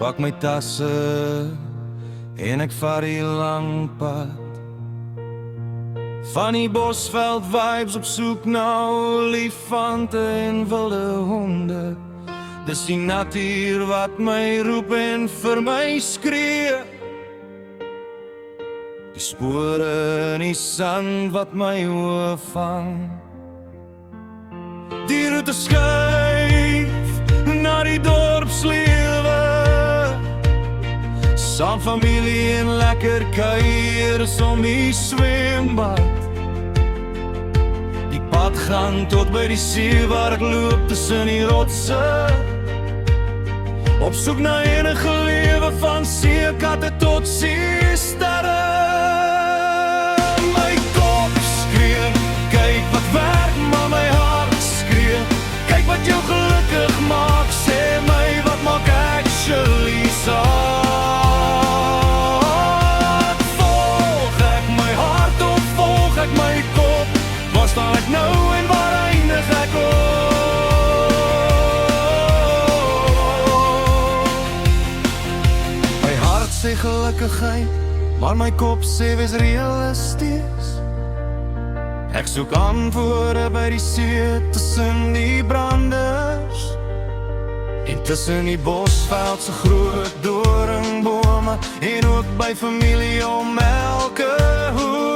Pak my tasse en ek vat die lang pad van die bosveld vibes op soek na olifante en wilde honde. Dis die natuur wat my roep en vir my skree. Die spore in die sand wat my oë vang. Die roete skuif na die dorpslewe, saam familie en lekker kuier om die swembad. Die pad gaan tot by die see waar ek loop tussen die rotse, op soek na enige lewe van seekatte tot seesterre. My kop skree, kyk wat werk, maar my hart skree, kyk wat jou gelukkig maak, sê my wat maak actually saak. Volg ek my hart of volg ek my kop? Waar staan ek nou en waar eindig ek op? My hart sê gelukkigheid, maar my kop sê wees realisties. Ek soek antwoorde by die see tussen die branders, en tussen die bosveld se groot doringbome, en ook by familie om elke hoek.